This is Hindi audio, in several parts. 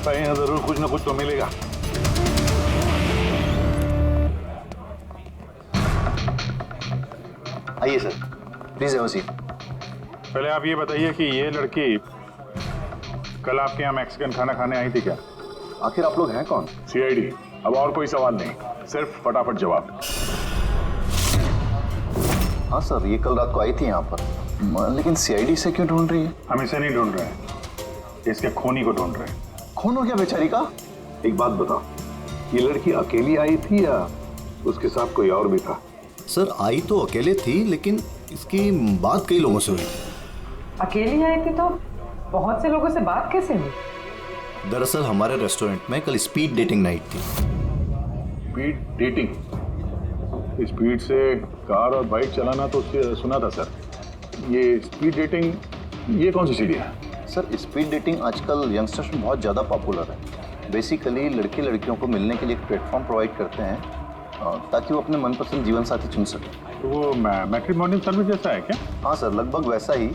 लगता है यहाँ जरूर कुछ ना कुछ तो मिलेगा। आइए sir, please have a seat. पहले आप ये बताइए कि ये लड़की कल आपके यहाँ मैक्सिकन खाना खाने आई थी क्या? आखिर आप लोग हैं कौन? सीआईडी। अब और कोई सवाल नहीं, सिर्फ फटाफट जवाब। हाँ सर, ये कल रात को आई थी यहाँ पर, लेकिन सीआईडी से क्यों ढूंढ रही है? हम इसे नहीं ढूंढ रहे हैं, इसके खूनी को ढूंढ रहे हैं। खून हो गया बेचारी का? एक बात बताओ, ये लड़की अकेली आई थी या उसके साथ कोई और भी था? सर आई तो अकेले थी, लेकिन इसकी बात कई लोगों से हुई। अकेली आई थी तो बहुत से लोगों से बात कैसे हुई? दरअसल हमारे रेस्टोरेंट में कल स्पीड डेटिंग नाइट थी। Speed dating? स्पीड से कार और बाइक चलाना तो सुना था सर। ये स्पीड डेटिंग, ये कौन सी सीढ़ी है? सर, स्पीड डेटिंग आजकल यंगस्टर्स में बहुत ज़्यादा पॉपुलर है। बेसिकली लड़के लड़कियों को मिलने के लिए एक प्लेटफॉर्म प्रोवाइड करते हैं ताकि वो अपने मनपसंद जीवन साथी चुन सकें। तो वो मैट्रिमोनियल सर्विस जैसा है क्या? हाँ सर, लगभग वैसा ही,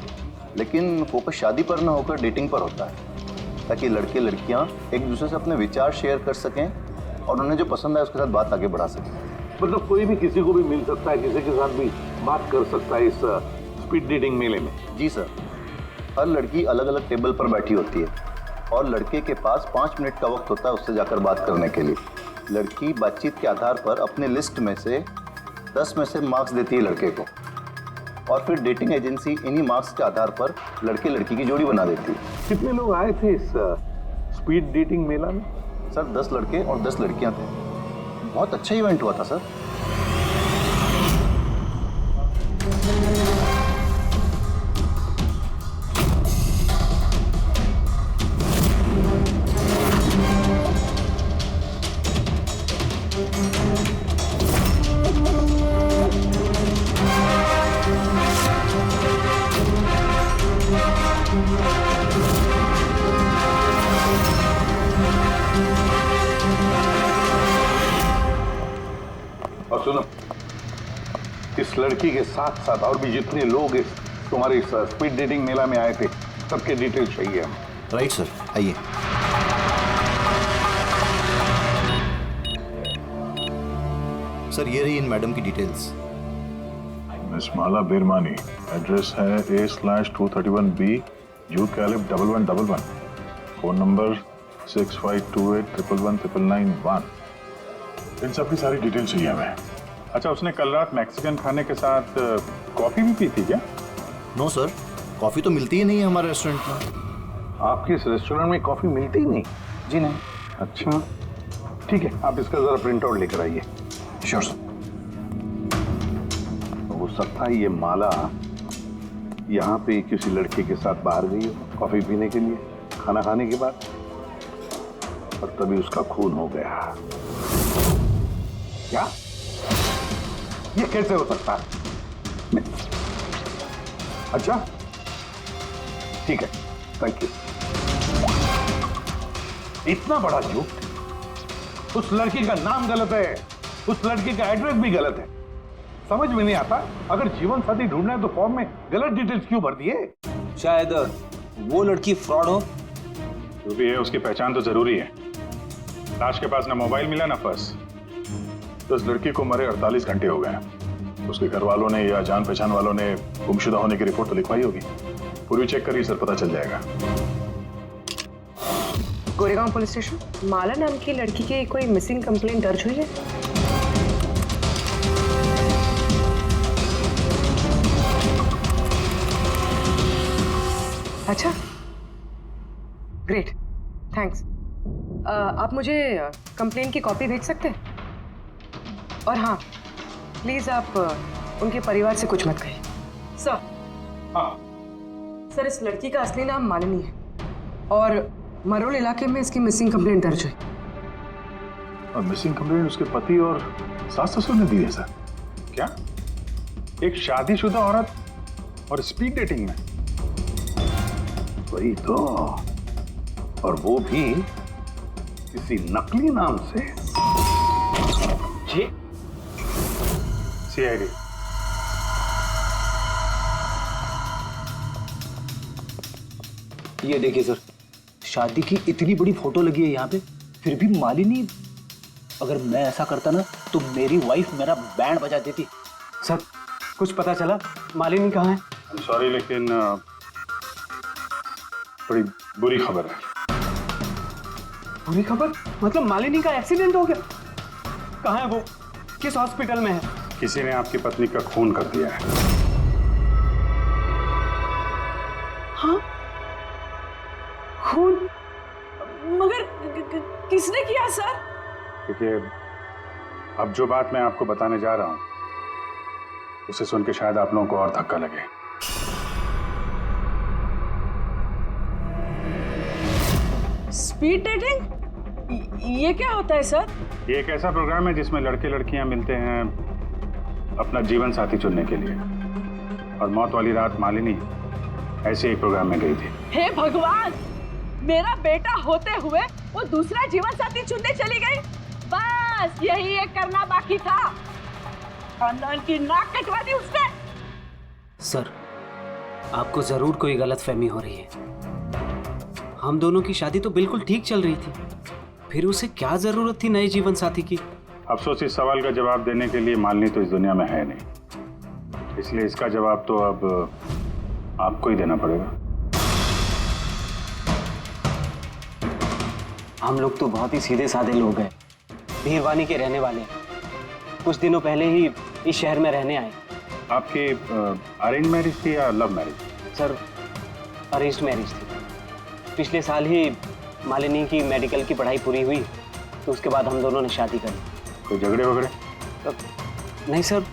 लेकिन फोकस शादी पर न होकर डेटिंग पर होता है, ताकि लड़के लड़कियाँ एक दूसरे से अपने विचार शेयर कर सकें और उन्हें जो पसंद है उसके साथ बात आगे बढ़ा सकें। मतलब कोई भी किसी को भी मिल सकता है, किसी के साथ भी बात कर सकता है इस स्पीड डेटिंग मेले में? जी सर, हर लड़की अलग अलग टेबल पर बैठी होती है और लड़के के पास 5 मिनट का वक्त होता है उससे जाकर बात करने के लिए। लड़की बातचीत के आधार पर अपने लिस्ट में से 10 में से मार्क्स देती है लड़के को, और फिर डेटिंग एजेंसी इन्हीं मार्क्स के आधार पर लड़के लड़की की जोड़ी बना देती है। कितने लोग आए थे इस स्पीड डेटिंग मेला में? सर 10 लड़के और 10 लड़कियां थे। बहुत अच्छा इवेंट हुआ था सर। और सुनो, इस लड़की के साथ साथ और भी जितने लोग इस तुम्हारे इस स्पीड डेटिंग मेला में आए थे, सबके डिटेल्स चाहिए हमें। राइट सर, आइए। सर ये रही इन मैडम की डिटेल्स। मिस माला बिरमानी, एड्रेस है A/231B जू कैलिब 1111, फोन नंबर 6528119991। इन सब की सारी डिटेल चाहिए हमें। अच्छा, उसने कल रात मैक्सिकन खाने के साथ कॉफी भी पी थी क्या? नो सर, कॉफ़ी तो मिलती ही नहीं है हमारे रेस्टोरेंट में। आपके इस रेस्टोरेंट में कॉफी मिलती ही नहीं? जी नहीं। अच्छा ठीक है, आप इसका जरा प्रिंट आउट लेकर आइए। Sure sir. हो सकता है ये माला यहाँ पे किसी लड़के के साथ बाहर गई हो कॉफी पीने के लिए खाना खाने के बाद, और तभी उसका खून हो गया। क्या? ये कैसे हो सकता है? अच्छा ठीक है, थैंक यू। इतना बड़ा झूठ! उस लड़की का नाम गलत है, उस लड़की का एड्रेस भी गलत है। समझ में नहीं आता, अगर जीवन साथी ढूंढना है तो फॉर्म में गलत डिटेल्स क्यों भर दिए? शायद वो लड़की फ्रॉड हो। जो भी है उसकी पहचान तो जरूरी है। लाश के पास ना मोबाइल मिला ना पर्स। तो उस लड़की को मरे 48 घंटे हो गए। उसके घर वालों ने या जान पहचान वालों ने गुमशुदा होने की रिपोर्ट तो लिखवाई होगी। पूरी चेक करिए सर, पता चल जाएगा। गोरेगांव पुलिस स्टेशन, माला नाम की लड़की की कोई मिसिंग कंप्लेंट दर्ज हुई है? अच्छा, ग्रेट, थैंक्स। आप मुझे कंप्लेंट की कॉपी भेज सकते हैं? और हाँ, प्लीज आप उनके परिवार से कुछ मत कहिए। सर। हाँ सर, इस लड़की का असली नाम मालिनी है और मरोल इलाके में इसकी मिसिंग कंप्लेंट दर्ज हुई। और मिसिंग कंप्लेंट उसके पति और सास ससुर ने दी है सर? क्या? एक शादीशुदा औरत और स्पीड डेटिंग में? वही तो, और वो भी किसी नकली नाम से। जी सीआईडी। ये देखिए सर, शादी की इतनी बड़ी फोटो लगी है यहाँ पे, फिर भी मालिनी। अगर मैं ऐसा करता ना तो मेरी वाइफ मेरा बैंड बजा देती। सर कुछ पता चला मालिनी कहाँ है? सॉरी लेकिन बड़ी बुरी खबर है। बुरी खबर? मतलब मालिनी का एक्सीडेंट हो गया? कहाँ है वो? किस हॉस्पिटल में है? किसी ने आपकी पत्नी का खून कर दिया है। हाँ? खून? मगर किसने किया सर? देखिए, अब जो बात मैं आपको बताने जा रहा हूं उसे सुन के शायद आप लोगों को और धक्का लगे। Speed dating? ये क्या होता है सर? ये एक ऐसा प्रोग्राम है जिसमें लड़के लड़कियां मिलते हैं अपना जीवन साथी चुनने के लिए, और मौत वाली रात मालिनी ऐसे एक प्रोग्राम में गई थी। हे भगवान, मेरा बेटा होते हुए वो दूसरा जीवन साथी चुनने चली गई। बस यही एक करना बाकी था। खानदान की नाक कटवा दी उसने। सर आपको जरूर कोई गलतफहमी हो रही है। हम दोनों की शादी तो बिल्कुल ठीक चल रही थी, फिर उसे क्या जरूरत थी नए जीवन साथी की? अफसोस इस सवाल का जवाब देने के लिए मालिनी तो इस दुनिया में है नहीं, इसलिए इसका जवाब तो अब आपको ही देना पड़ेगा। हम लोग तो बहुत ही सीधे साधे लोग हैं, भीरवानी के रहने वाले हैं। कुछ दिनों पहले ही इस शहर में रहने आए। आपकी अरेंज मैरिज थी या love marriage? Sir arranged marriage थी। पिछले साल ही मालिनी की मेडिकल की पढ़ाई पूरी हुई, तो उसके बाद हम दोनों ने शादी कर ली। कोई झगड़े वगड़े? नहीं सर,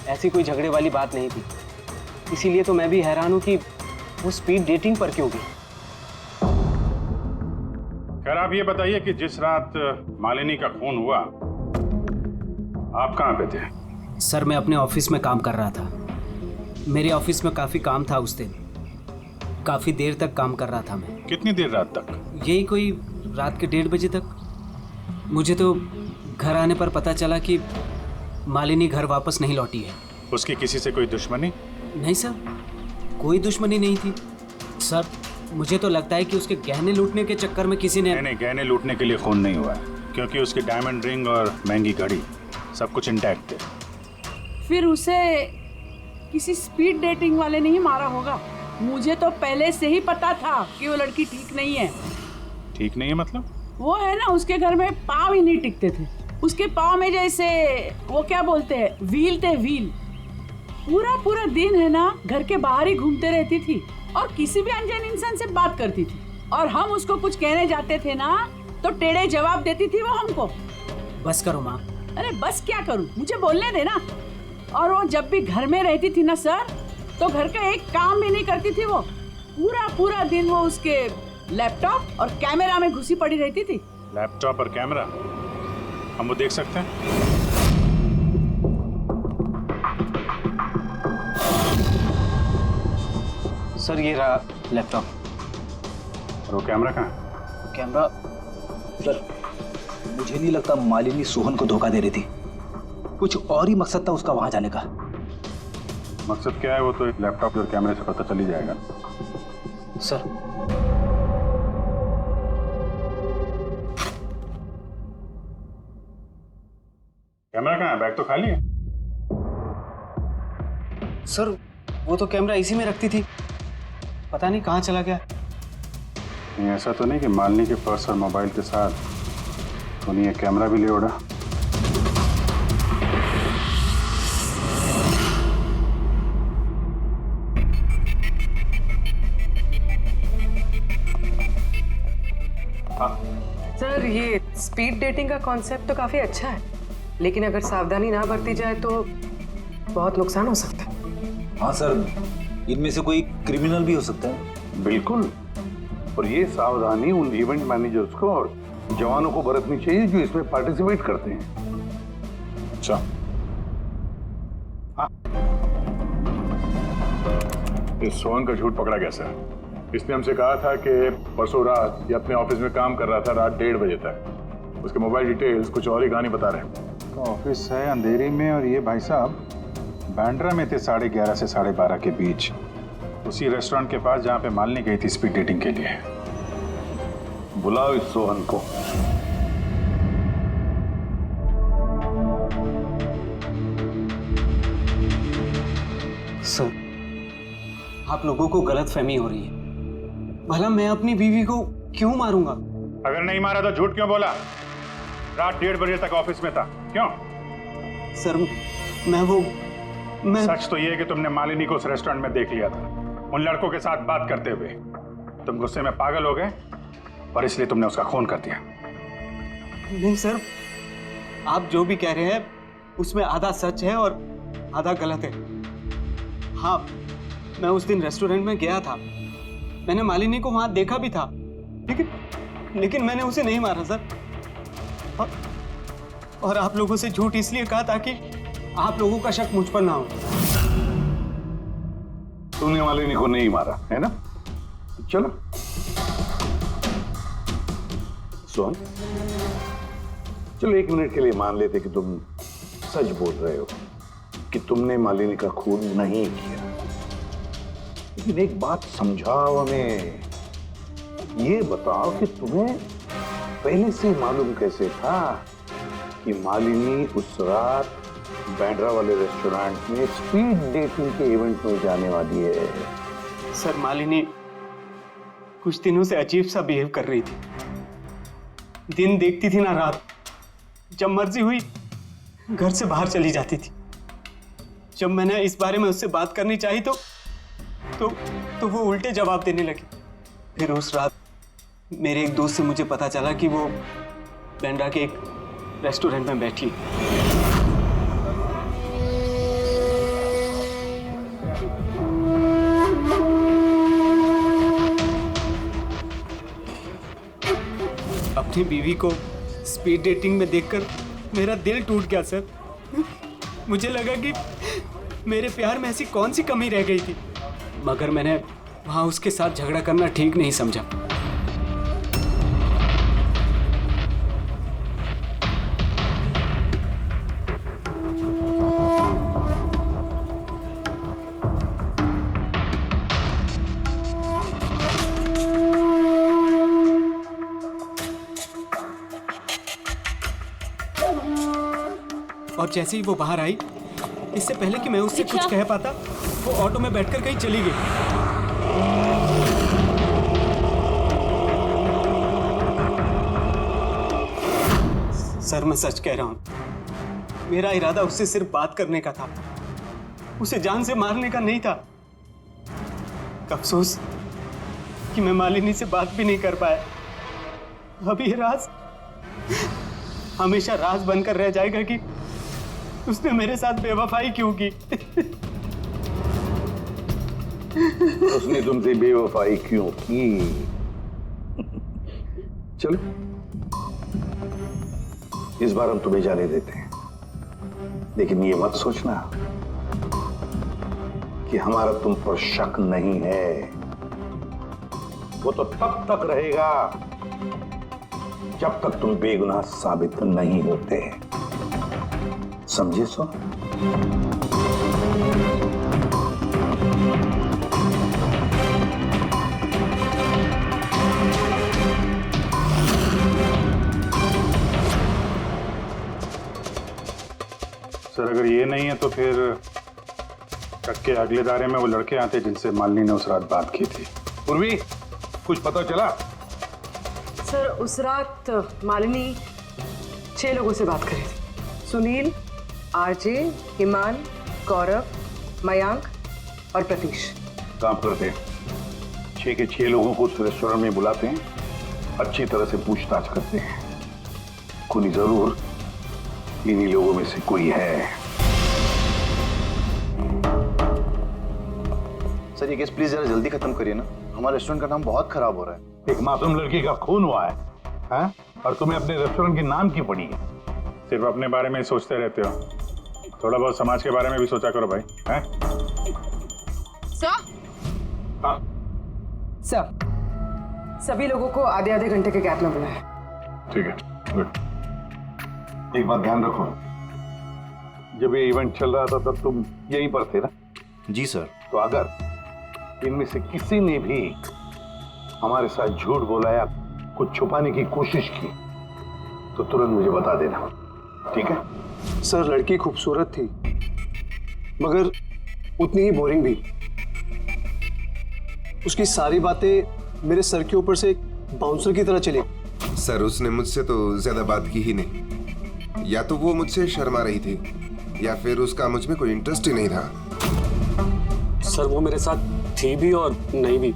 ऐसी कोई झगड़े वाली बात नहीं थी। इसीलिए तो मैं भी हैरान हूँ कि वो स्पीड डेटिंग पर क्यों गई। खैर आप ये बताइए कि जिस रात मालिनी का खून हुआ आप कहाँ पे थे? सर मैं अपने ऑफिस में काम कर रहा था। मेरे ऑफिस में काफ़ी काम था उस दिन। काफ़ी देर तक काम कर रहा था मैं। कितनी देर रात तक? यही कोई रात के 1:30 बजे तक। मुझे तो घर आने पर पता चला कि मालिनी घर वापस नहीं लौटी है। उसकी किसी से कोई दुश्मनी? नहीं सर, कोई दुश्मनी नहीं थी। सर मुझे तो लगता है कि उसके गहने लूटने के चक्कर में किसी ने। नहीं, गहने लूटने के लिए खून नहीं हुआ है, क्योंकि उसकी डायमंड रिंग और महंगी घड़ी सब कुछ इंटैक्ट थे। फिर उसे किसी स्पीड डेटिंग वाले ने ही मारा होगा। मुझे तो पहले से ही पता था कि वो लड़की ठीक नहीं है। ठीक नहीं है मतलब? वो है ना, उसके घर में पाँव ही नहीं टिकते थे। उसके पाँव में जैसे वो क्या बोलते हैं, व्हील थे, व्हील। पूरा दिन है ना घर के बाहर ही घूमते रहती थी और किसी भी अनजान इंसान से बात करती थी, और हम उसको कुछ कहने जाते थे ना तो टेढ़े जवाब देती थी वो हमको। बस करो माँ। अरे बस क्या करूं, मुझे बोलने देना। और वो जब भी घर में रहती थी ना सर, तो घर का एक काम भी नहीं करती थी वो। पूरा दिन वो उसके लैपटॉप और कैमरा में घुसी पड़ी रहती थी। लैपटॉप और कैमरा हम वो देख सकते हैं? सर ये रहा लैपटॉप। और वो कैमरा कहाँ है? कैमरा? सर मुझे नहीं लगता मालिनी सोहन को धोखा दे रही थी। कुछ और ही मकसद था उसका वहां जाने का। मकसद क्या है वो तो एक लैपटॉप और कैमरे से पता चल ही जाएगा। सर कैमरा कहाँ है? बैग तो खाली है। सर वो तो कैमरा इसी में रखती थी, पता नहीं कहाँ चला गया। नहीं ऐसा तो नहीं कि मालिनी के पर्स और मोबाइल के साथ उन्हें एक कैमरा भी ले उड़ा? सर ये स्पीड डेटिंग का कॉन्सेप्ट तो काफी अच्छा है, लेकिन अगर सावधानी ना बरती जाए तो बहुत नुकसान हो सकता है। हाँ सर, इनमें से कोई क्रिमिनल भी हो सकता है। बिल्कुल, और ये सावधानी उन इवेंट मैनेजर्स को और जवानों को बरतनी चाहिए जो इसमें पार्टिसिपेट करते हैं। अच्छा, इस सोहन का झूठ पकड़ा कैसा? इसने हमसे कहा था कि परसों रात ये अपने ऑफिस में काम कर रहा था रात 1:30 बजे तक। उसके मोबाइल डिटेल्स कुछ और ही कहानी बता रहे हैं। ऑफिस है अंधेरी में और ये भाई साहब बांद्रा में थे 11:30 से 12:30 के बीच, उसी रेस्टोरेंट के पास जहाँ पे मालिनी गई थी स्पीड डेटिंग के लिए। बुलाओ इस सोहन को। सर, आप लोगों को गलतफहमी हो रही है। भला मैं अपनी बीवी को क्यों मारूंगा? अगर नहीं मारा तो झूठ क्यों बोला? रात 1:30 बजे तक ऑफिस में था, क्यों? सर, मैं सच तो ये है कि तुमने मालिनी को उस रेस्टोरेंट में देख लिया था, उन लड़कों के साथ बात करते हुए। तुम गुस्से में पागल हो गए और इसलिए तुमने उसका खून कर दिया। नहीं सर, आप जो भी कह रहे हैं उसमें आधा सच है और आधा गलत है। हाँ, मैं उस दिन रेस्टोरेंट में गया था, मैंने मालिनी को वहां देखा भी था, लेकिन मैंने उसे नहीं मारा सर। और आप लोगों से झूठ इसलिए कहा ताकि आप लोगों का शक मुझ पर ना हो। तूने मालिनी को नहीं मारा है ना? चलो सोहन, चलो 1 मिनट के लिए मान लेते कि तुम सच बोल रहे हो कि तुमने मालिनी का खून नहीं किया। लेकिन एक बात समझाओ हमें, ये बताओ कि तुम्हें पहले से मालूम कैसे था कि मालिनी उस रात बैंड्रा वाले रेस्टोरेंट में स्पीड डेटिंग के इवेंट में जाने वाली है? सर, मालिनी कुछ दिनों से अजीब सा बिहेव कर रही थी। दिन देखती थी ना रात, जब मर्जी हुई घर से बाहर चली जाती थी। जब मैंने इस बारे में उससे बात करनी चाहिए तो वो उल्टे जवाब देने लगी। फिर उस रात मेरे एक दोस्त से मुझे पता चला कि वो बैंड्रा के एक रेस्टोरेंट में बैठी। अपनी बीवी को स्पीड डेटिंग में देखकर मेरा दिल टूट गया सर। मुझे लगा कि मेरे प्यार में ऐसी कौन सी कमी रह गई थी, मगर मैंने वहां उसके साथ झगड़ा करना ठीक नहीं समझा। और जैसे ही वो बाहर आई, इससे पहले कि मैं उससे कुछ कह पाता, वो ऑटो में बैठकर कहीं चली गई। सर, मैं सच कह रहा हूं, मेरा इरादा उससे सिर्फ बात करने का था, उसे जान से मारने का नहीं था। अफसोस कि मैं मालिनी से बात भी नहीं कर पाया। अब ये राज हमेशा राज बनकर रह जाएगा कि उसने मेरे साथ बेवफाई क्यों की। उसने तुमसे बेवफाई क्यों की? चलो इस बार हम तुम्हें जाने देते हैं, लेकिन ये मत सोचना कि हमारा तुम पर शक नहीं है। वो तो तब तक रहेगा जब तक तुम बेगुनाह साबित नहीं होते। समझे सो? सर, अगर ये नहीं है तो फिर ट्रक के अगले दायरे में वो लड़के आते जिनसे मालिनी ने उस रात बात की थी। पूर्वी, कुछ पता चला? सर, उस रात मालिनी 6 लोगों से बात कर रही थी। सुनील, आरजे, ईमान, गौरव, मयांक और प्रतीश। काम करते हैं, 6 के 6 लोगों को उस रेस्टोरेंट में बुलाते हैं, अच्छी तरह से पूछताछ करते हैं। कोई जरूर इन्हीं लोगों में से कोई है। सर, ये केस प्लीज जरा जल्दी खत्म करिए ना, हमारे रेस्टोरेंट का नाम बहुत खराब हो रहा है। एक मासूम लड़की का खून हुआ है, हैं? और तुम्हें अपने रेस्टोरेंट के नाम की पड़ी है। सिर्फ अपने बारे में ही सोचते रहते हो, थोड़ा बहुत समाज के बारे में भी सोचा करो भाई। हैं? हाँ, सर, सभी लोगों को आधे आधे घंटे के गैप में बुलाया। ठीक है, गुड। एक बात ध्यान रखो, जब ये इवेंट चल रहा था तब तुम यहीं पर थे ना? जी सर। तो अगर इनमें से किसी ने भी हमारे साथ झूठ बोला या कुछ छुपाने की कोशिश की तो तुरंत मुझे बता देना, ठीक है? सर लड़की खूबसूरत थी मगर उतनी ही बोरिंग भी। उसकी सारी बातें मेरे सर के ऊपर से एक बाउंसर की तरह चली। सर उसने मुझसे तो ज्यादा बात की ही नहीं। या तो वो मुझसे शर्मा रही थी या फिर उसका मुझ में कोई इंटरेस्ट ही नहीं था। सर वो मेरे साथ थी भी और नहीं भी।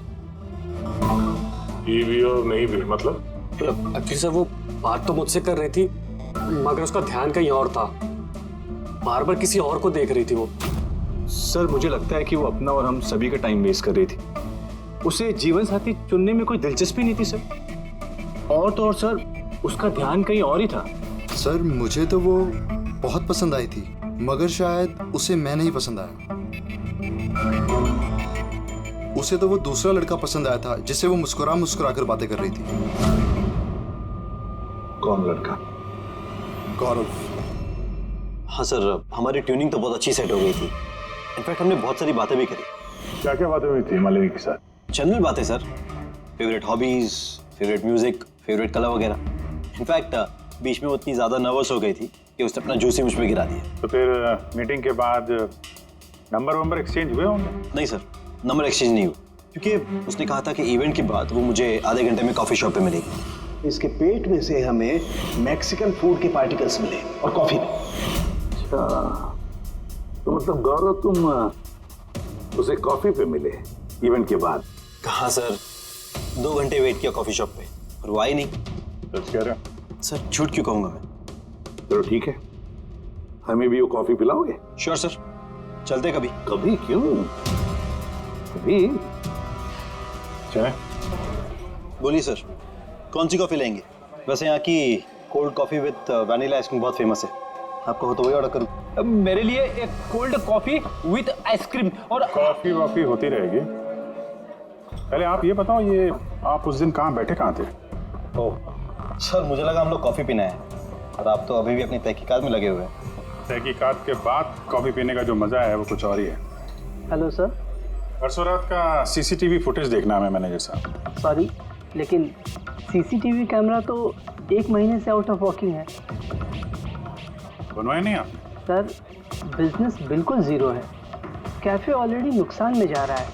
ये भी और नहीं भी मतलब? एक्चुअली सर वो बात तो मुझसे कर रही थी मगर उसका ध्यान कहीं और था, बार बार किसी और को देख रही थी वो। सर मुझे लगता है कि वो अपना और हम सभी का टाइम वेस्ट कर रही थी। उसे जीवन साथी चुनने में कोई दिलचस्पी नहीं थी सर। और तो और सर उसका ध्यान कहीं और ही था। सर मुझे तो वो बहुत पसंद आई थी मगर शायद उसे मैं नहीं पसंद आया। उसे तो वो दूसरा लड़का पसंद आया था जिससे वो मुस्कुरा मुस्कुरा कर बातें कर रही थी। कौन लड़का? गौरव। हाँ सर, हमारी ट्यूनिंग तो बहुत अच्छी सेट हो गई थी। इनफैक्ट हमने बहुत सारी बातें भी करी। क्या क्या बातें हुई थी मालिनी के साथ? जनरल बातें sir, favourite hobbies, favourite music, favourite colour वगैरह। इनफैक्ट बीच में वो इतनी ज्यादा नर्वस हो गई थी कि उसने अपना जूस ही मुझ पे गिरा दिया। तो फिर मीटिंग के बाद नंबर एक्सचेंज हुए होंगे? नहीं सर, नंबर एक्सचेंज नहीं हुआ क्योंकि उसने कहा था कि इवेंट के बाद वो मुझे आधे घंटे में कॉफी शॉप पे मिलेगी। इसके पेट में से हमें मैक्सिकन फूड के पार्टिकल्स मिले और कॉफी में। अच्छा, तो मतलब गौरव तुम उसे कॉफी पे मिले इवेंट के बाद? कहाँ सर, 2 घंटे वेट किया कॉफी शॉप पे और वो आई नहीं। सच कह रहे हो? सर झूठ क्यों कहूंगा मैं। चलो ठीक है, हमें भी वो कॉफी पिलाओगे? श्योर सर, चलते कभी। कभी क्यों, कभी चले। बोलिए सर, कौन सी कॉफी लेंगे? वैसे यहाँ की cold coffee with vanilla ice cream बहुत फेमस है। आपको हो तो वही ऑर्डर करूँ। मेरे लिए एक कोल्ड कॉफी विद आइसक्रीम। और कॉफी वॉफी होती रहेगी। पहले आप ये बताओ, ये आप उस दिन कहाँ बैठे कहाँ थे? ओह सर, मुझे लगा हम लोग कॉफी पीना है और आप तो अभी भी अपनी तहकीकात में लगे हुए हैं। तहकीकात के बाद कॉफी पीने का जो मजा है वो कुछ और ही है। Hello sir. परसों रात का सीसीटीवी फुटेज देखना है मैनेजर साहब। सॉरी लेकिन सीसीटीवी कैमरा तो 1 महीने से आउट ऑफ वर्किंग है। बनवाए नहीं आप? सर बिजनेस बिल्कुल ज़ीरो है। कैफ़े ऑलरेडी नुकसान में जा रहा है।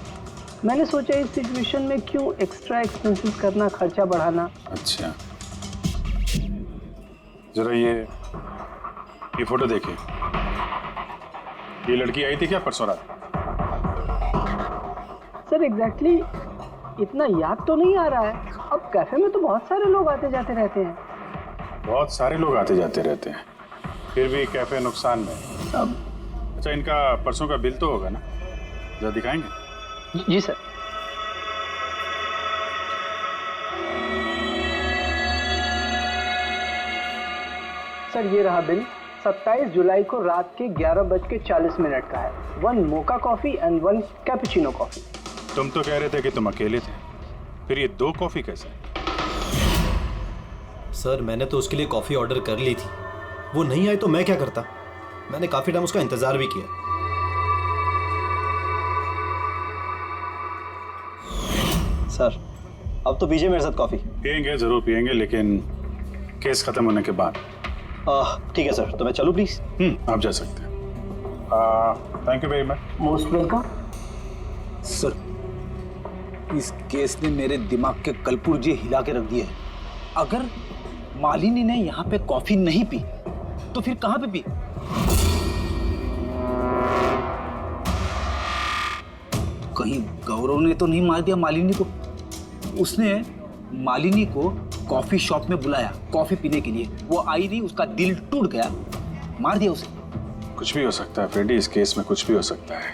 मैंने सोचा इस सिचुएशन में क्यों एक्स्ट्रा एक्सपेंसेस करना, खर्चा बढ़ाना। अच्छा, जरा ये फोटो देखिए। ये लड़की आई थी क्या परसों रात? सर एग्जैक्टली इतना याद तो नहीं आ रहा है। अब कैफ़े में तो बहुत सारे लोग आते जाते रहते हैं। बहुत सारे लोग आते जाते रहते हैं, फिर भी कैफे नुकसान में। अब अच्छा, इनका परसों का बिल तो होगा ना, जरा दिखाएंगे? जी सर। सर ये रहा बिल। 27 जुलाई को रात के 11:40 का है। 1 mocha coffee and 1 cappuccino coffee. तुम तो कह रहे थे कि तुम अकेले थे, फिर ये 2 कॉफी कैसे? सर मैंने तो उसके लिए कॉफ़ी ऑर्डर कर ली थी, वो नहीं आई तो मैं क्या करता। मैंने काफ़ी टाइम उसका इंतज़ार भी किया। सर अब तो पीजिए मेरे साथ कॉफी। पियेंगे, जरूर पियेंगे, लेकिन केस खत्म होने के बाद। ठीक है सर, तो मैं चलूँ प्लीज? आप जा सकते हैं। Thank you very much. Most welcome. Sir इस केस ने मेरे दिमाग के कलपुर्जे हिला के रख दिए हैं। अगर मालिनी ने यहाँ पे कॉफी नहीं पी तो फिर कहाँ पे पी? कहीं गौरव ने तो नहीं मार दिया मालिनी को? उसने मालिनी को कॉफी शॉप में बुलाया कॉफी पीने के लिए, वो आई नहीं, उसका दिल टूट गया, मार दिया उसे। कुछ भी हो सकता है फ्रेडी, इस केस में कुछ भी हो सकता है।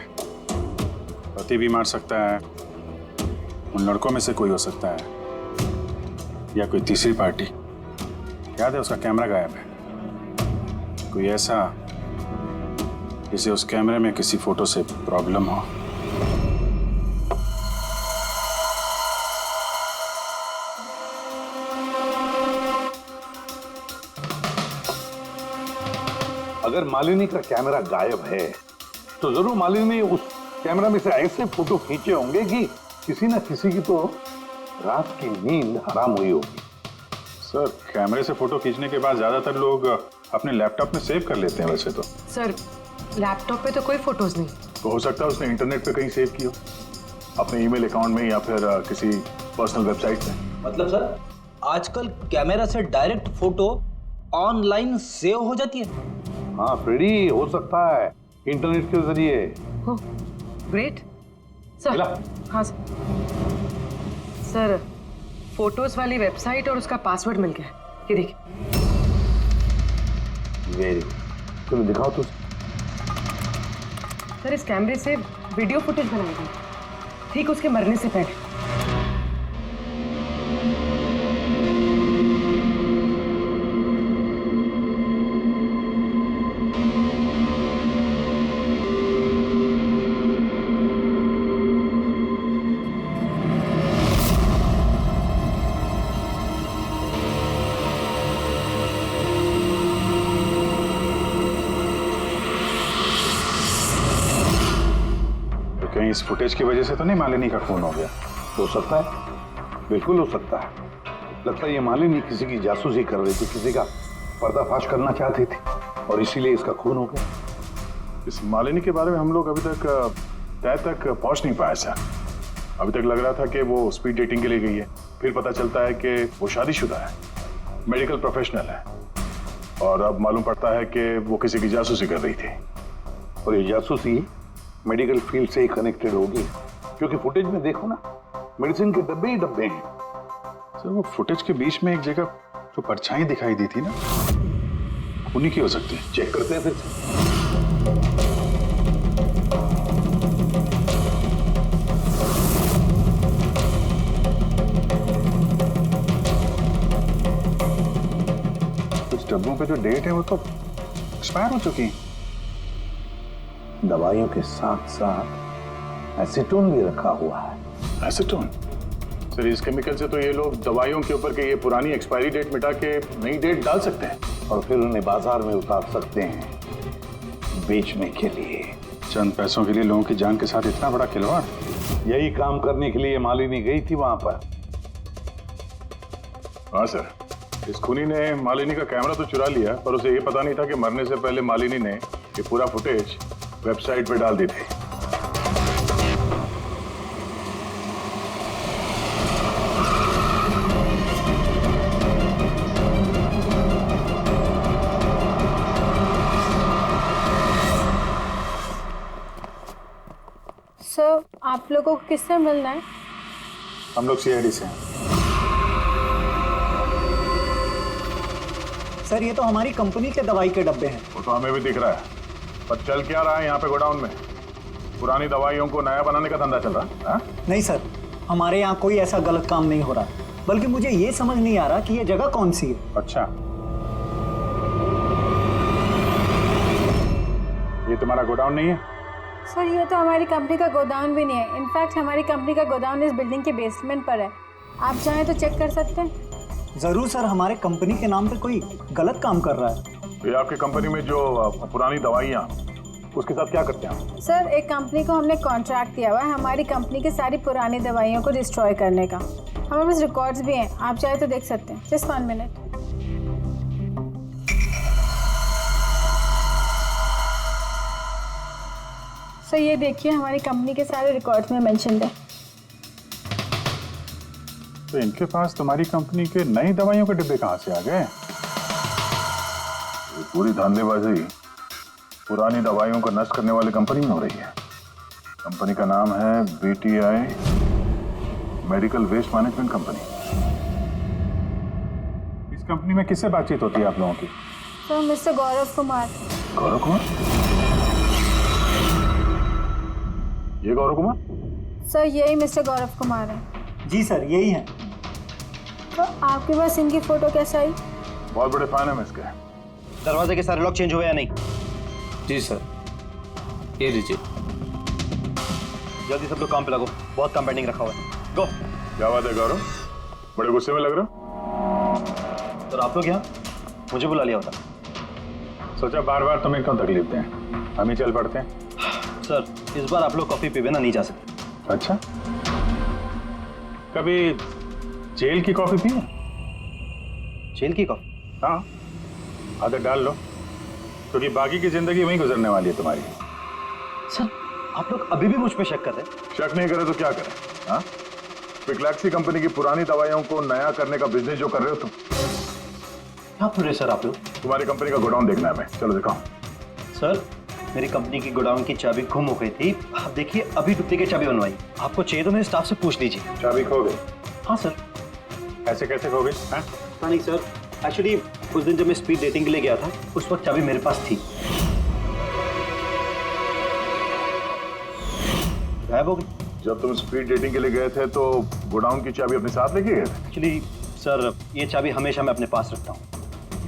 पति भी मार सकता है, उन लड़कों में से कोई हो सकता है, या कोई तीसरी पार्टी। याद है उसका कैमरा गायब है, कोई ऐसा जिसे उस कैमरे में किसी फोटो से प्रॉब्लम हो। अगर मालिनी का कैमरा गायब है तो जरूर मालिनी ने उस कैमरा में से ऐसे फोटो खींचे होंगे कि किसी ना किसी की तो रात की नींद हराम हुई होगी। सर कैमरे से फोटो खींचने के बाद ज्यादातर लोग अपने लैपटॉप में सेव कर लेते हैं वैसे तो। सर लैपटॉप पे तो कोई फोटोज नहीं। तो हो सकता है उसने इंटरनेट पे कहीं सेव की हो, अपने ईमेल अकाउंट में या फिर किसी पर्सनल वेबसाइट पे। मतलब सर आजकल कैमरा से डायरेक्ट फोटो ऑनलाइन सेव हो जाती है? हाँ फ्रेडी, हो सकता है इंटरनेट के जरिए। हो ग्रेट सर। मिला? हाँ सर फोटोज वाली वेबसाइट और उसका पासवर्ड मिल गया। ये देखिए। वेरी गुड, चलो दिखाओ तो। सर इस कैमरे से वीडियो फुटेज बनाई गई ठीक उसके मरने से पहले। कहीं इस फुटेज की वजह से तो नहीं मालिनी का खून हो गया? हो सकता है, बिल्कुल हो सकता है। लगता है ये मालिनी किसी की जासूसी कर रही थी, किसी का पर्दाफाश करना चाहती थी और इसीलिए इसका खून हो गया। इस मालिनी के बारे में हम लोग अभी तक तय तक पहुंच नहीं पाए सर। अभी तक लग रहा था कि वो स्पीड डेटिंग के लिए गई है, फिर पता चलता है कि वो शादीशुदा है, मेडिकल प्रोफेशनल है, और अब मालूम पड़ता है कि वो किसी की जासूसी कर रही थी। और ये जासूसी मेडिकल फील्ड से ही कनेक्टेड होगी, क्योंकि फुटेज में देखो ना, मेडिसिन के डब्बे ही डब्बे हैं। सर वो फुटेज के बीच में एक जगह जो परछाई दिखाई दी थी ना, उन्हीं की हो सकती है। चेक करते हैं फिर से। कुछ डब्बों पे जो डेट है वो तो एक्सपायर हो चुकी है। दवाइयों के साथ साथ एसीटोन भी रखा हुआ है। एसीटोन? सर इस केमिकल से तो ये लोग दवाइयों के ऊपर के ये पुरानी एक्सपायरी डेट मिटा के नई डेट डाल सकते हैं और फिर उन्हें बाजार में उतार सकते हैं बेचने के लिए। चंद पैसों के लिए लोगों की जान के साथ इतना बड़ा खिलवाड़। यही काम करने के लिए मालिनी गई थी वहां पर। हाँ सर, इस खूनी ने मालिनी का कैमरा तो चुरा लिया, पर उसे ये पता नहीं था कि मरने से पहले मालिनी ने ये पूरा फुटेज वेबसाइट पे डाल दी थी। सर आप लोगों को किससे मिलना है? हम लोग सीआईडी से हैं। सर ये तो हमारी कंपनी के दवाई के डब्बे हैं। वो तो हमें भी दिख रहा है, पर चल क्या रहा है यहाँ पे गोडाउन में? पुरानी दवाइयों को नया बनाने का धंधा चल रहा है? नहीं सर, हमारे यहाँ कोई ऐसा गलत काम नहीं हो रहा, बल्कि मुझे ये समझ नहीं आ रहा कि ये जगह कौन सी है। अच्छा, ये तुम्हारा गोडाउन नहीं है? सर ये तो हमारी कंपनी का गोदाम भी नहीं है। इनफैक्ट हमारी कंपनी का गोदाम इस बिल्डिंग के बेसमेंट पर है। आप चाहें तो चेक कर सकते हैं। जरूर सर, हमारे कंपनी के नाम पर कोई गलत काम कर रहा है। ये आपकी कंपनी में जो पुरानी दवाइयाँ, उसके साथ क्या करते हैं? सर एक कंपनी को हमने कॉन्ट्रैक्ट दिया हुआ है हमारी कंपनी की सारी पुरानी दवाइयों को डिस्ट्रॉय करने का। हमारे पास रिकॉर्ड्स भी हैं, आप चाहे तो देख सकते हैं। Just 1 minute. सर ये देखिए, हमारी कंपनी के सारे रिकॉर्ड्स में मेंशन्ड है। तो इनके पास तुम्हारी कंपनी के नई दवाइयों के डिब्बे कहाँ से आ गए? ये पूरी धांधलेबाजी पुरानी दवाइयों को नष्ट करने वाली कंपनी में हो रही है। कंपनी का नाम है BTI medical waste management company. इस कंपनी में किससे बातचीत होती है आप लोगों की? Sir mister Gaurav Kumar. गौरव कुमार? ये गौरव कुमार? सर यही मिस्टर गौरव कुमार है। जी सर यही है। तो आपके पास इनकी फोटो कैसे आई? बहुत बड़े फैन है इसके। दरवाजे के सारे लॉक चेंज हुए या नहीं? जी सर, ये लीजिए। जल्दी सब लोग काम पे लगो, बहुत काम पेंडिंग रखा हुआ है। गो। क्या बात है गौरव, बड़े गुस्से में लग रहे हो? तो आप लोग यहाँ मुझे बुला लिया होता। सोचा बार बार तुम्हें क्यों तकलीफ दें, हम ही चल पड़ते हैं। सर इस बार आप लोग कॉफी पी बिना नहीं जा सकते। अच्छा, कभी जेल की कॉफी पी? जेल की कॉफी? हाँ, आदत डाल लो, क्योंकि बाकी की जिंदगी वहीं गुजरने वाली है तुम्हारी। सर, आप लोग अभी भी मुझ पे शक कर रहे हैं? शक नहीं करे तो क्या करें? हाँ, पिक्लैक्सी कंपनी की पुरानी दवाइयों को नया करने का बिजनेस जो कर रहे हो तुम। क्या बोल रहे सर आप लोग? तुम्हारी कंपनी का गोडाउन देखना है, मैं चलो दिखाओ। सर, मेरी कंपनी की गोडाउन की चाबी गुम हो गई थी। आप देखिए, अभी डुप्लीकेट चाबी बनवाई। आपको चाहिए तो मेरे स्टाफ से पूछ लीजिए। चाबी खो गई? हाँ सर। ऐसे कैसे खो गई? हाँ नहीं सर, एक्चुअली उस दिन जब मैं स्पीड डेटिंग के लिए गया था, उस वक्त चाबी मेरे पास थी, गायब हो गई। जब तुम स्पीड डेटिंग के लिए गए थे तो गोडाउन की चाबी अपने साथ लेके गए थे? एक्चुअली सर, ये चाबी हमेशा मैं अपने पास रखता हूँ।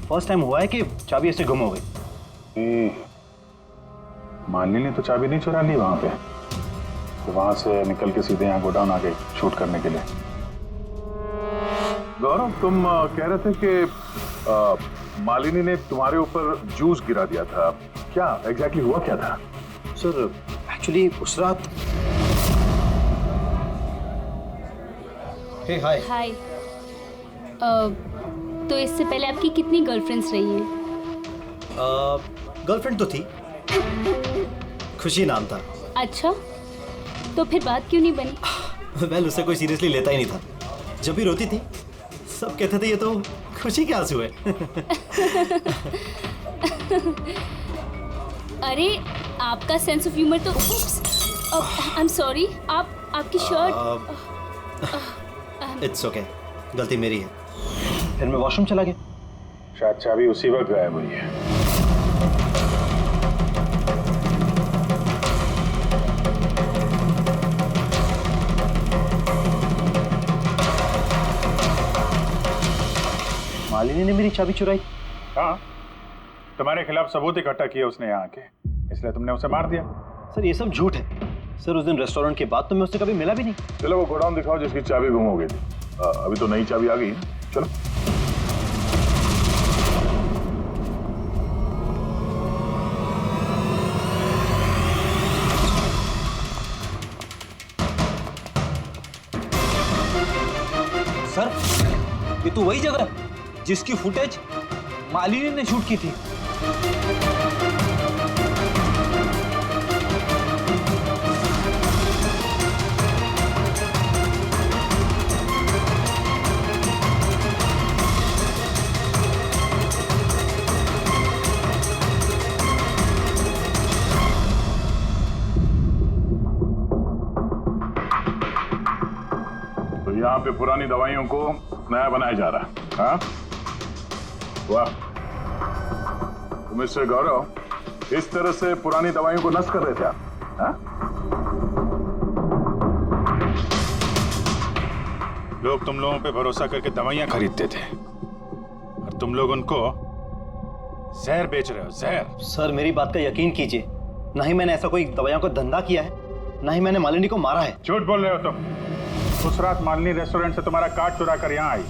फर्स्ट टाइम हुआ है कि चाबी ऐसे गुम हो गई। मालिनी ने तो चाबी नहीं चुरा ली वहां पे, तो वहां से निकल के सीधे यहाँ गोडाउन आ गई शूट करने के लिए। गौरव, तुम कह रहे थे कि मालिनी ने तुम्हारे ऊपर जूस गिरा दिया था, क्या एग्जैक्टली हुआ क्या था? सर, एक्चुअली उस रात। हे हाय। हाय। तो इससे पहले आपकी कितनी गर्लफ्रेंड्स रही हैं? गर्लफ्रेंड तो थी, खुशी नाम था। अच्छा, तो फिर बात क्यों नहीं बनी? वेल, उसे कोई सीरियसली लेता ही नहीं था। जब भी रोती थी सब कहते थे ये तो खुशी के आंसू है। अरे, आपका सेंस ऑफ ह्यूमर तो आई एम सॉरी, आपकी शर्ट। इट्स ओके, गलती मेरी है। फिर मैं वॉशरूम चला गया, शायद चाबी उसी वक्त गायब हुई है। मालिनी ने मेरी चाबी चुराई? हाँ, तुम्हारे खिलाफ सबूत इकट्ठा किया उसने यहाँ आके, इसलिए तुमने उसे मार दिया। सर, ये सब झूठ है। सर, उस दिन रेस्टोरेंट के बाद तो मैं उससे कभी मिला भी नहीं। चलो वो गोडाउन दिखाओ जिसकी चाबी गुम हो गई थी। अभी तो नई चाबी आ गई है, चलो। सर, ये तो वही जगह है जिसकी फुटेज मालिनी ने शूट की थी। यहाँ पे पुरानी दवाइयों को नया बनाया जा रहा है। हाँ, वाह, तुम मिस्टर गौरव इस तरह से पुरानी दवाइयों को नष्ट कर रहे थे आप? हाँ? लोग तुम लोगों पे भरोसा करके दवाइयां खरीदते थे और तुम लोग उनको जहर बेच रहे हो, जहर। सर, मेरी बात का यकीन कीजिए, ना ही मैंने ऐसा कोई दवाइयों का धंधा किया है, ना ही मैंने मालिनी को मारा है। झूठ बोल रहे हो तुम। उस रात मालिनी रेस्टोरेंट से तुम्हारा कार्ड चुरा कर यहाँ आई।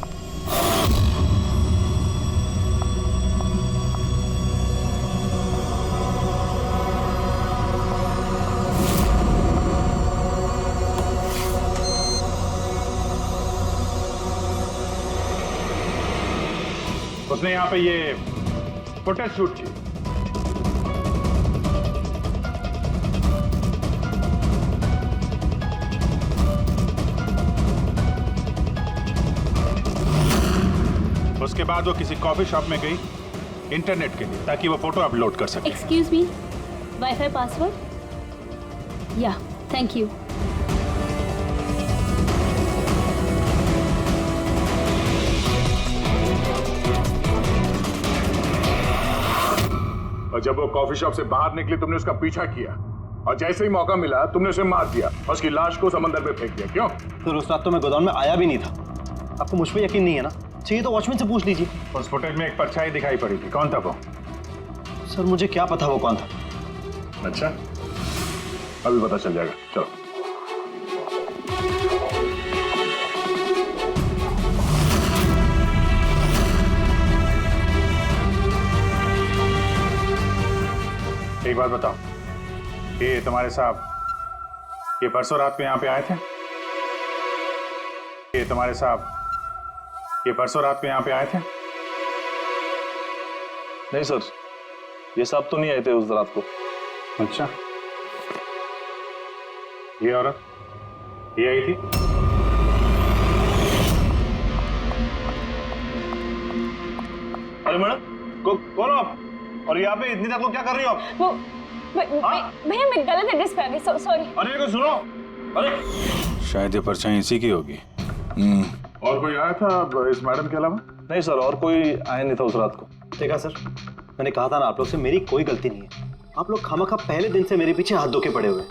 उसने यहाँ पे ये फुटेज शूट की। उसके बाद वो किसी कॉफी शॉप में गई इंटरनेट के लिए, ताकि वो फोटो अपलोड कर सके। Excuse me, wifi password? या, थैंक यू। और जब वो कॉफी शॉप से बाहर निकली तुमने उसका पीछा किया और जैसे ही मौका मिला तुमने उसे मार दिया और उसकी लाश को समंदर में फेंक दिया। क्यों? तो उस रात तो मैं गोदाम में आया भी नहीं था। आपको मुझ पे यकीन नहीं है ना? चाहिए तो वॉचमैन से पूछ लीजिए। उस फुटेज में एक परछाई दिखाई पड़ी थी, कौन था वो? सर, मुझे क्या पता वो कौन था। अच्छा, अभी पता चल जाएगा, चलो। एक बात बताओ, ये तुम्हारे साहब ये परसों रात को यहाँ पे आए थे? ये तुम्हारे साहब ये परसों रात को यहाँ पे आए थे? नहीं सर, ये साहब तो नहीं आए थे उस रात को। अच्छा, ये औरत ये आई थी? अरे मैडम, कौन हो आप? और यहाँ पे इतनी देर को क्या कर रही हो आप? वो भैया मैं गलत एड्रेस पे आ गई, सॉरी। अरे को सुनो, अरे शायद ये परछाई इसी की होगी। और कोई आया था इस मैडम के अलावा? नहीं सर, और कोई आया नहीं था उस रात को। देखा सर, मैंने कहा था ना आप लोग से मेरी कोई गलती नहीं है। आप लोग खामखा पहले दिन से मेरे पीछे हाथ धो के पड़े हुए।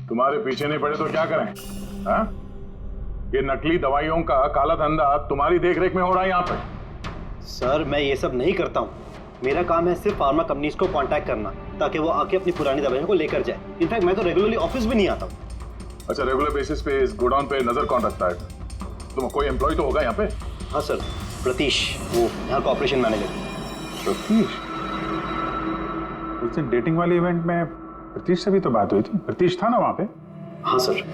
तुम्हारे पीछे नहीं पड़े तो क्या करें? हाँ? ये नकली दवाइयों का काला धंधा तुम्हारी देखरेख में हो रहा है यहाँ पे। सर मैं ये सब नहीं करता हूँ। मेरा काम है सिर्फ फार्मा कंपनीज को कांटेक्ट करना ताकि वो आके अपनी पुरानी दवाइयों को लेकर जाए। इनफैक्ट मैं तो रेगुलरली ऑफिस भी नहीं आता हूँ। अच्छा, रेगुलर बेसिस पे इस गोडाउन पे नजर कौन रखता है? तुम कोई एम्प्लॉय तो होगा यहाँ पे? हाँ सर, प्रतीश, वो यहाँ का ऑपरेशन मैनेजर। प्रतीश? उस दिन डेटिंग वाले इवेंट में प्रतीश से भी तो बात हुई थी। प्रतीश था ना वहाँ पे? हाँ सर।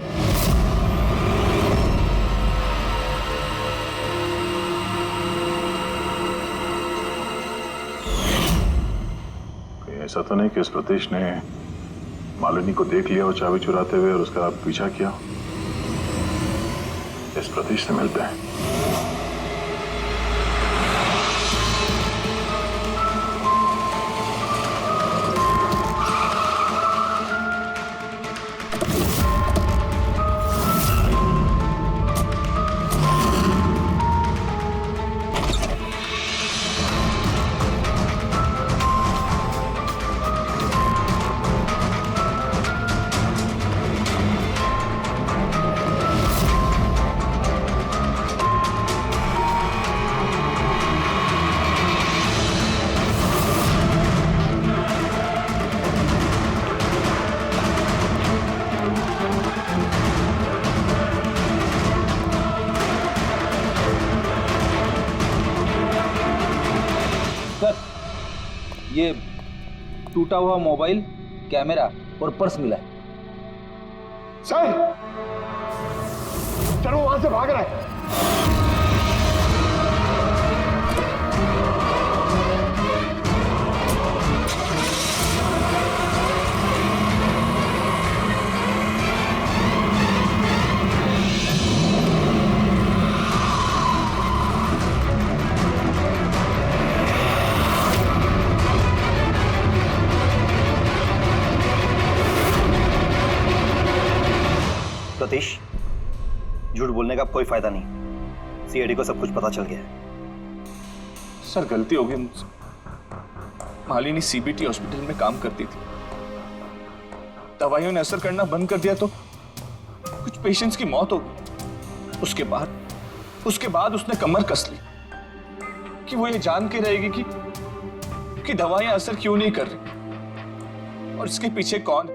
ऐसा तो नहीं कि उस प्रतीश ने मालिनी को देख लिया और चाबी चुराते हुए और उसका पीछा किया? इस प्रतीश से मिलते हैं। ये टूटा हुआ मोबाइल, कैमरा और पर्स मिला है। सर, चलो वहां से भाग रहा है। सतीश, झूठ बोलने का कोई फायदा नहीं। सीआईडी को सब कुछ पता चल गया है। सर गलती हो गई मुझसे। मालिनी सीबीटी हॉस्पिटल में काम करती थी। दवाइयों ने असर करना बंद कर दिया तो कुछ पेशेंट्स की मौत हो गई। उसके बाद उसने कमर कस ली कि वो ये जान के रहेगी कि दवाइयां असर क्यों नहीं कर रही और इसके पीछे कौन।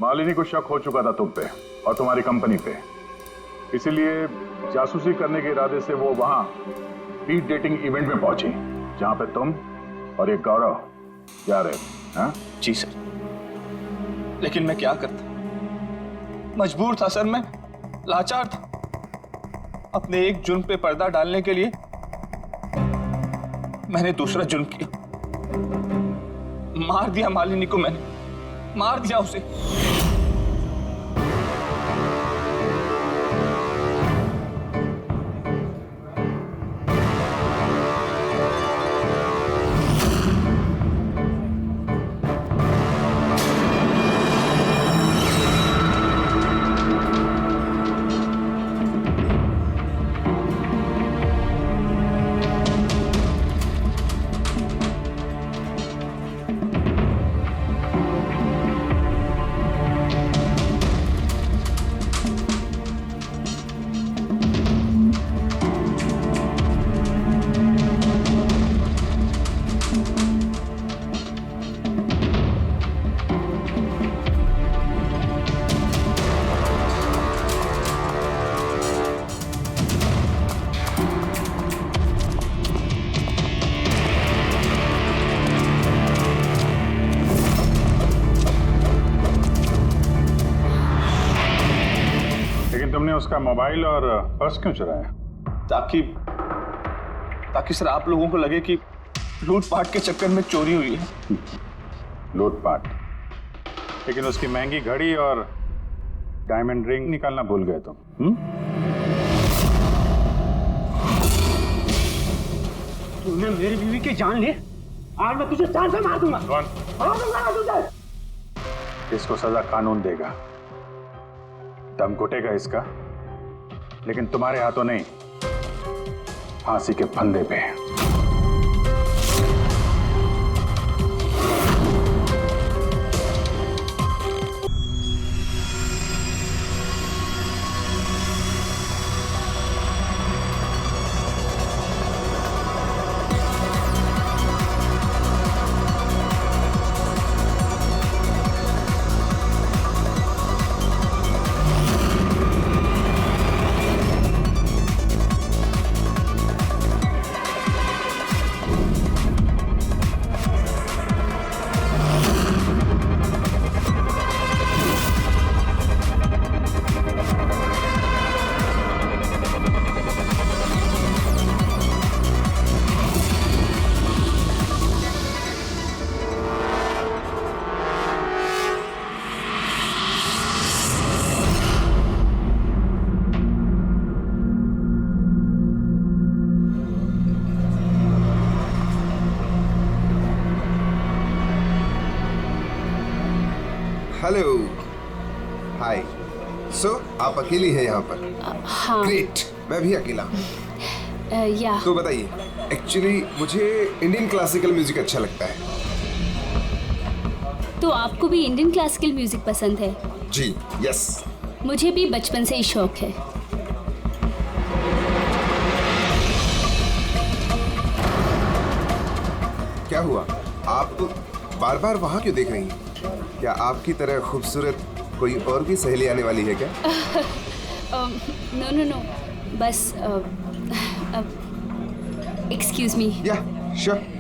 मालिनी को शक हो चुका था तुम पे और तुम्हारी कंपनी पे, इसीलिए जासूसी करने के इरादे से वो वहां स्पीड डेटिंग इवेंट में पहुंची जहां पे तुम और एक गौरव जा रहे थे। हाँ? जी सर, लेकिन मैं क्या करता, मजबूर था सर, मैं लाचार था। अपने एक जुर्म पे पर्दा डालने के लिए मैंने दूसरा जुर्म किया। मार दिया मालिनी को, मैंने मार दिया उसे। तुमने उसका मोबाइल और पर्स क्यों चुराया? ताकि सर आप लोगों को लगे कि लूटपाट के चक्कर में चोरी हुई है। लूटपाट? लेकिन उसकी महंगी घड़ी और डायमंड रिंग निकालना भूल गए तुम। तूने मेरी बीवी की जान ली, आज मैं तुझे जान से मार दूंगा। कौन? इसको सजा कानून देगा, दम घुटेगा इसका, लेकिन तुम्हारे हाथों नहीं, फांसी के फंदे पे। हेलो, हाय। सो आप अकेली हैं यहाँ पर? हाँ। ग्रेट, मैं भी अकेला हूँ। या तो बताइए, एक्चुअली मुझे इंडियन क्लासिकल म्यूजिक अच्छा लगता है। तो आपको भी इंडियन क्लासिकल म्यूजिक पसंद है? जी, यस। मुझे भी बचपन से ही शौक है। क्या हुआ, आप बार बार वहाँ क्यों देख रही हैं? क्या आपकी तरह खूबसूरत कोई और भी सहेली आने वाली है क्या? नो नो नो, बस एक्सक्यूज मी। या, श्योर।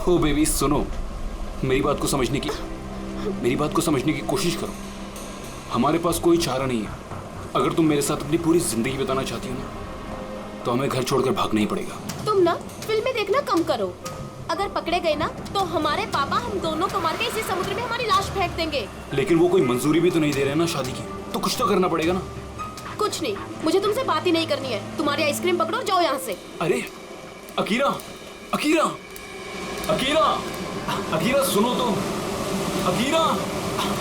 ओ बेबी सुनो, मेरी बात को समझने की कोशिश करो। हमारे पास कोई चारा नहीं है। अगर तुम मेरे साथ अपनी पूरी जिंदगी बिताना चाहती हो ना, तो हमें घर छोड़कर भागना ही पड़ेगा। तुम ना फिल्में देखना कम करो। अगर पकड़े गए ना तो हमारे पापा हम दोनों को मार के इसी समुद्र में हमारी लाश फेंक देंगे। लेकिन वो कोई मंजूरी भी तो नहीं दे रहे ना शादी की, तो कुछ तो करना पड़ेगा ना। कुछ नहीं, मुझे तुमसे बात ही नहीं करनी है। तुम्हारी आइसक्रीम पकड़ो, जाओ यहाँ से। अरे अकीरा, अकीरा, अकीरा, अकीरा सुनो तो, अकीरा,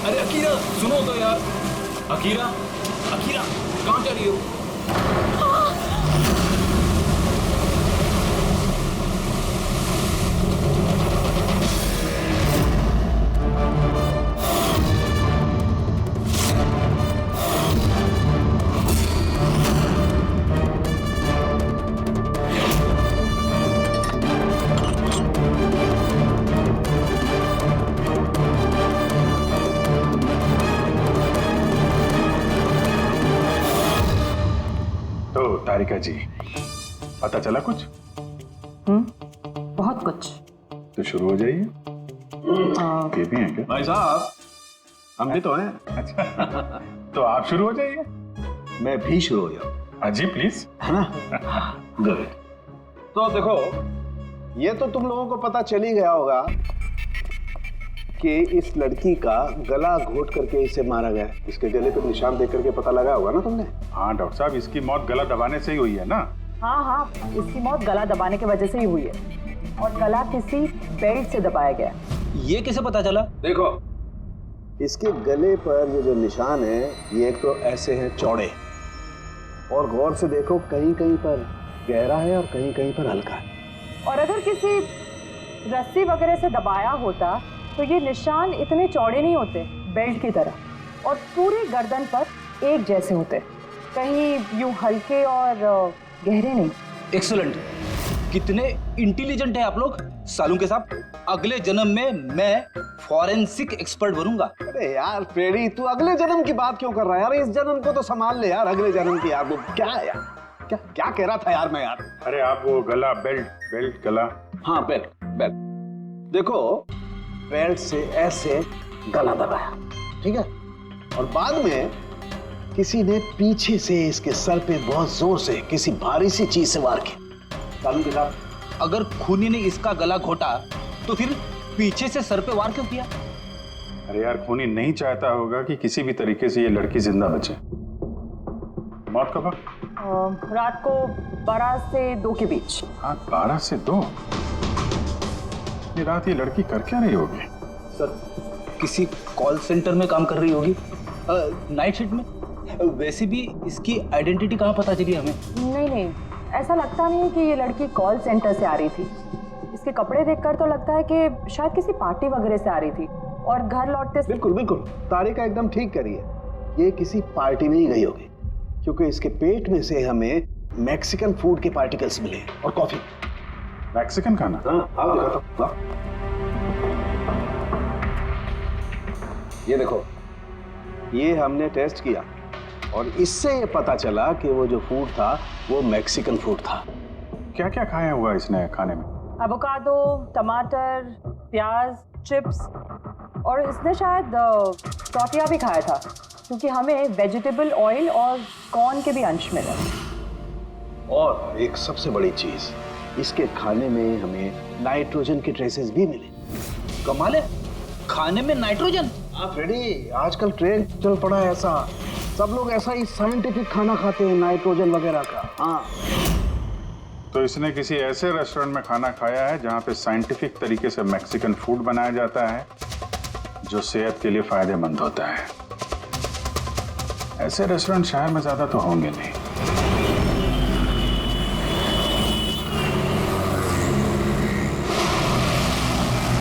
अरे अकीरा सुनो तो यार, अकीरा, अकीरा कहाँ जा रही हो? तारिका जी, पता चला कुछ? बहुत कुछ। तो शुरू हो जाइए। ये भी हैं क्या? भाई साहब, हम भी तो हैं। अच्छा, तो आप शुरू हो जाइए। मैं भी शुरू हो जाऊं? अजी प्लीज, है ना? गुड। तो देखो, ये तो तुम लोगों को पता चल ही गया होगा कि इस लड़की का गला घोट करके इसे मारा गया। इसके गले पर निशान देख करके पता लगा होगा ना तुमने? हाँ डॉक्टर साहब, इसकी मौत गला दबाने से ही हुई है ना? हाँ, इसकी मौत गला दबाने की वजह से ही हुई है और गला किसी बेल्ट से दबाया गया। ये कैसे पता चला? देखो, इसके गले पर ये जो निशान है, ये एक तो ऐसे हैं चौड़े, और गौर से देखो कहीं कहीं पर गहरा है और कहीं कहीं पर हल्का है। और अगर किसी रस्सी वगैरह से दबाया होता तो ये निशान इतने चौड़े नहीं होते बेल्ट की तरह, और पूरे गर्दन पर एक जैसे होते, कहीं यूं हल्के और गहरे नहीं। एक्सीलेंट, कितने इंटेलिजेंट है आप लोग। सालू के साथ अगले जन्म में मैं फॉरेंसिक एक्सपर्ट बनूंगा। अरे यार फ्रेडी, तू अगले जन्म की बात क्यों कर रहा है यार? इस जन्म को तो संभाल ले यार, अगले जन्म की यार। वो क्या है यार, क्या क्या कह रहा था यार मैं यार? अरे आप वो गला, बेल्ट गला। हाँ बेल्ट। देखो, बेल्ट से ऐसे गला दबाया, ठीक है, और बाद में किसी ने पीछे से इसके सर पे बहुत जोर से किसी भारी सी चीज से वार किया। सालू के साथ अगर खूनी ने इसका गला घोटा तो फिर पीछे से सर पे वार क्यों किया? अरे यार, खूनी नहीं चाहता होगा कि किसी भी तरीके से ये लड़की जिंदा बचे। मौत कब? रात को 12 से 2 के बीच। हाँ, 12 से 2। ये रात ये लड़की कर क्या रही होगी? सर, किसी कॉल सेंटर में काम कर रही होगी, नाइट शिफ्ट में। वैसे भी इसकी आइडेंटिटी कहाँ पता चली हमें? नहीं, ऐसा लगता नहीं है कि ये लड़की कॉल सेंटर से आ रही थी। इसके कपड़े देखकर तो लगता है कि शायद किसी पार्टी वगैरह से आ रही थी और घर लौटते। बिल्कुल तारिका एकदम ठीक करी है, ये किसी पार्टी में ही गई होगी, क्योंकि इसके पेट में से हमें मैक्सिकन फूड के पार्टिकल्स मिले और कॉफी। मैक्सिकन खाना? हाँ, दिखाता हूं। ये देखो, ये हमने टेस्ट किया और इससे ये पता चला कि वो जो फूड था वो मैक्सिकन फूड था। क्या क्या खाया हुआ इसने खाने में? एवोकाडो, टमाटर, प्याज, चिप्स, और इसने शायद टॉर्टिया भी खाया था, क्योंकि हमें वेजिटेबल ऑयल और कॉर्न के भी अंश मिले। और एक सबसे बड़ी चीज, इसके खाने में हमें नाइट्रोजन के ट्रेसेस भी मिले। कमाल है, खाने में नाइट्रोजन? हाँ फ्रेडी, आजकल ट्रेंड चल पड़ा है ऐसा, सब लोग ऐसा ही साइंटिफिक खाना खाते हैं, नाइट्रोजन वगैरह का। हाँ, तो इसने किसी ऐसे रेस्टोरेंट में खाना खाया है जहाँ पे साइंटिफिक तरीके से मैक्सिकन फूड बनाया जाता है, जो सेहत के लिए फायदेमंद होता है। ऐसे रेस्टोरेंट शहर में ज्यादा तो होंगे नहीं।